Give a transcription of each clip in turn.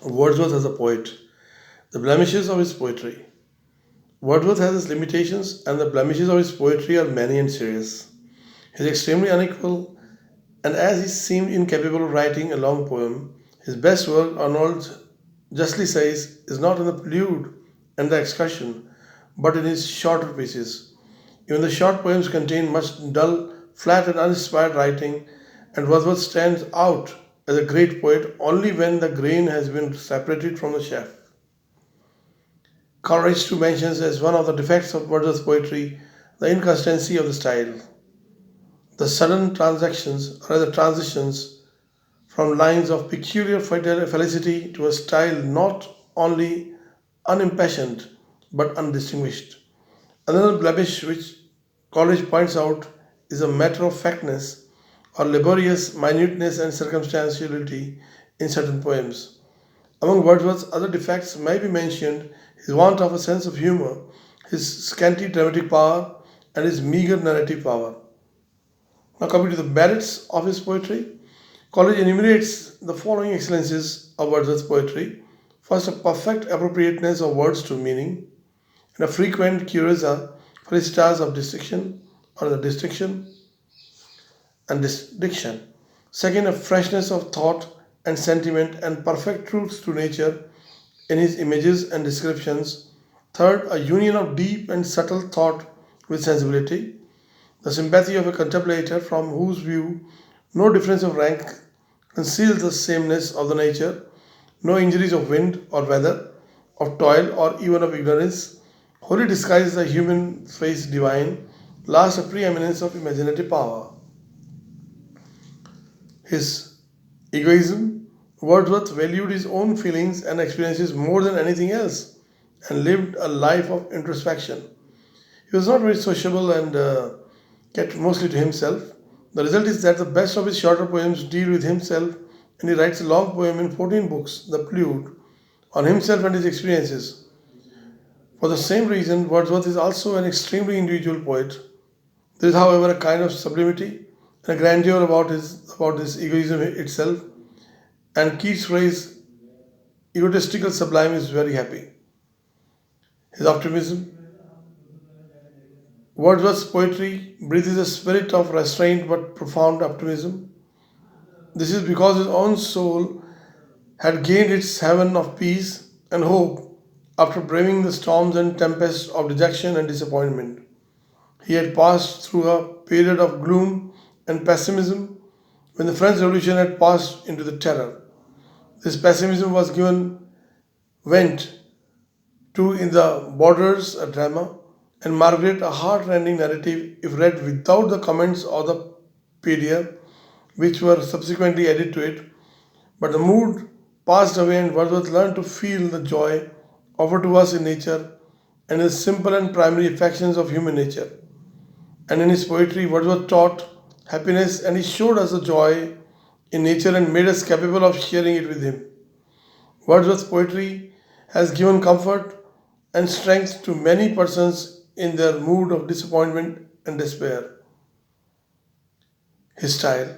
Wordsworth as a poet. The blemishes of his poetry. Wordsworth has his limitations, and the blemishes of his poetry are many and serious. He is extremely unequal, and as he seemed incapable of writing a long poem, his best work, Arnold justly says, is not in the prelude and the excursion, but in his shorter pieces. Even the short poems contain much dull, flat, and uninspired writing, and Wordsworth stands out as a great poet only when the grain has been separated from the chaff. Coleridge too mentions as one of the defects of Wordsworth's poetry the inconsistency of the style. The sudden transactions, or rather transitions, from lines of peculiar felicity to a style not only unimpassioned but undistinguished. Another blemish which Coleridge points out is a matter of factness or laborious minuteness and circumstantiality in certain poems. Among Wordsworth's other defects may be mentioned his want of a sense of humor, his scanty dramatic power, and his meager narrative power. Now, coming to the merits of his poetry, Coleridge enumerates the following excellences of Wordsworth's poetry. First, a perfect appropriateness of words to meaning, and a frequent curiosa felicitas of distinction or the distinction and diction. Second, a freshness of thought and sentiment and perfect truths to nature in his images and descriptions. Third, a union of deep and subtle thought with sensibility, the sympathy of a contemplator from whose view no difference of rank conceals the sameness of the nature, no injuries of wind or weather, of toil or even of ignorance, wholly disguise the human face divine, last a preeminence of imaginative power. His egoism, Wordsworth valued his own feelings and experiences more than anything else and lived a life of introspection. He was not very sociable and kept mostly to himself. The result is that the best of his shorter poems deal with himself, and he writes a long poem in 14 books, The Prelude, on himself and his experiences. For the same reason, Wordsworth is also an extremely individual poet. There is, however, a kind of sublimity and a grandeur about this egoism itself, and Keats' phrase, egotistical sublime, is very happy. His optimism. Wordsworth's poetry breathes a spirit of restrained but profound optimism. This is because his own soul had gained its haven of peace and hope after braving the storms and tempests of dejection and disappointment. He had passed through a period of gloom and pessimism when the French Revolution had passed into the terror. This pessimism was given vent to in the Borders, a drama, and Margaret, a heart-rending narrative if read without the comments or the pedia, which were subsequently added to it. But the mood passed away, and Wordsworth learned to feel the joy offered to us in nature and in the simple and primary affections of human nature. And in his poetry, Wordsworth taught happiness, and he showed us the joy in nature and made us capable of sharing it with him. Wordsworth's poetry has given comfort and strength to many persons in their mood of disappointment and despair. His style.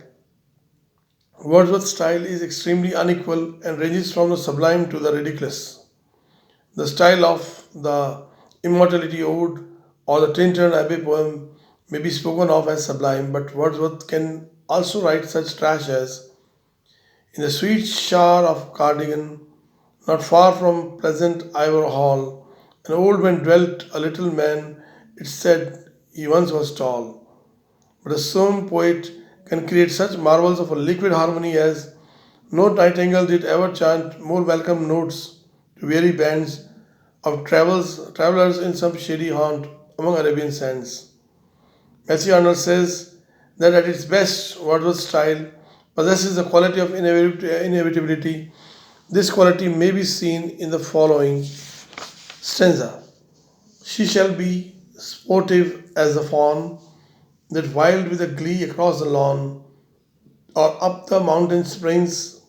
Wordsworth's style is extremely unequal and ranges from the sublime to the ridiculous. The style of the Immortality Ode or the Tintern Abbey poem may be spoken of as sublime, but Wordsworth can also write such trash as in the sweet shower of Cardigan, not far from pleasant Ivor Hall, an old man dwelt, a little man, it said he once was tall. But a sown poet can create such marvels of a liquid harmony as no nightingale did ever chant more welcome notes to weary bands of travelers in some shady haunt among Arabian sands. Matthew Arnold says that at its best, Wordsworth's style possesses the quality of inevitability. This quality may be seen in the following stanza. She shall be sportive as the fawn that wild with a glee across the lawn or up the mountain springs,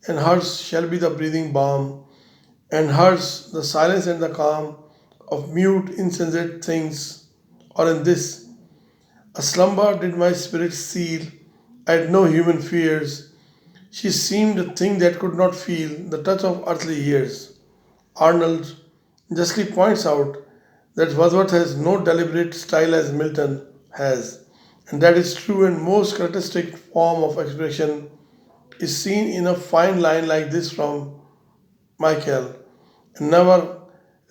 and hers shall be the breathing balm, and hers the silence and the calm of mute insensate things. Or in this, a slumber did my spirit seal, I had no human fears, She seemed a thing that could not feel the touch of earthly years. Arnold justly points out that Wordsworth has no deliberate style as Milton has, and that is true, and most characteristic form of expression is seen in a fine line like this from Michael, never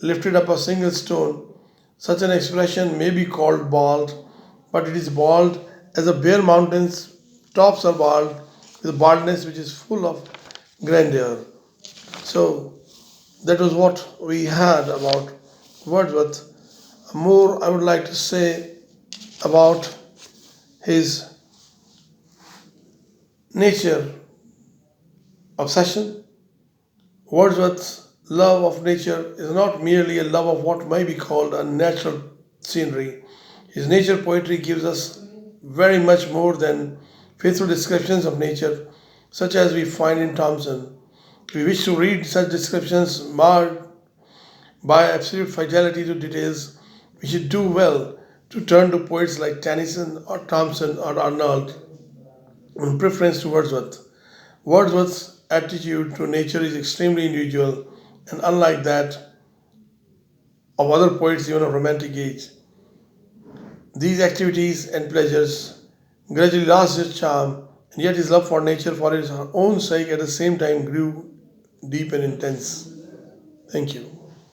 lifted up a single stone. Such an expression may be called bald, but it is bald as a bare mountain's tops are bald, with a baldness which is full of grandeur. So that was what we had about Wordsworth. More I would like to say about his nature obsession. Wordsworth's love of nature is not merely a love of what may be called a natural scenery. His nature poetry gives us very much more than faithful descriptions of nature, such as we find in Thomson. If we wish to read such descriptions marred by absolute fidelity to details, we should do well to turn to poets like Tennyson or Thomson or Arnold in preference to Wordsworth. Wordsworth's attitude to nature is extremely individual and unlike that of other poets even of romantic age. These activities and pleasures gradually lost their charm, and yet his love for nature for its own sake at the same time grew deep and intense. Thank you.